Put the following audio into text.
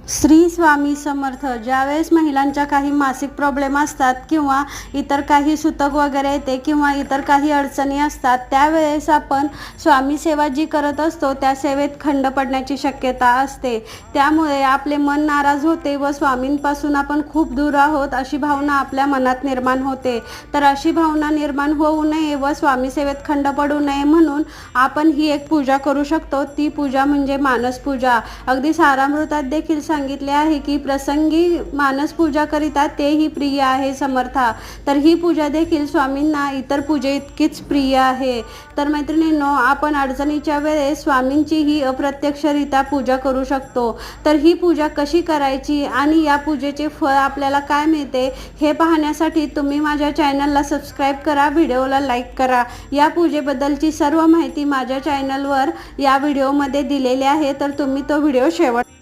श्री स्वामी समर्थ. ज्यावेळेस महिलांच्या काही मासिक प्रॉब्लेम असतात किंवा इतर काही सुतक वगैरे येते किंवा इतर काही अडचणी असतात, त्यावेळेस आपण स्वामी सेवा जी करत असतो त्या सेवेत खंड पडण्याची शक्यता असते. त्यामुळे आपले मन नाराज होते व स्वामींपासून आपण खूप दूर आहोत अशी भावना आपल्या मनात निर्माण होते. तर अशी भावना निर्माण होऊ नये व स्वामी सेवेत खंड पडू नये म्हणून आपण ही एक पूजा करू शकतो. ती पूजा म्हणजे मानस पूजा. अगदी सारामृतात देखील सांगितले आहे की प्रसंगी मानस पूजा करिता तेही प्रिय आहे समर्था. तर ही पूजा देखील स्वामींना इतर पूजे इतकीच प्रिय आहे. तर मैत्रिणींनो, आपण अडचणीच्या वेळेस स्वामींची ही अप्रत्यक्षरित्या पूजा करू शकतो. तर ही पूजा कशी करायची आणि या पूजेचे फळ आपल्याला काय मिळते हे पाहण्यासाठी तुम्ही माझ्या चॅनलला सबस्क्राईब करा, व्हिडिओला लाईक करा. या पूजेबद्दलची सर्व माहिती माझ्या चॅनलवर या व्हिडिओमध्ये दिलेली आहे, तर तुम्ही तो व्हिडिओ शेवट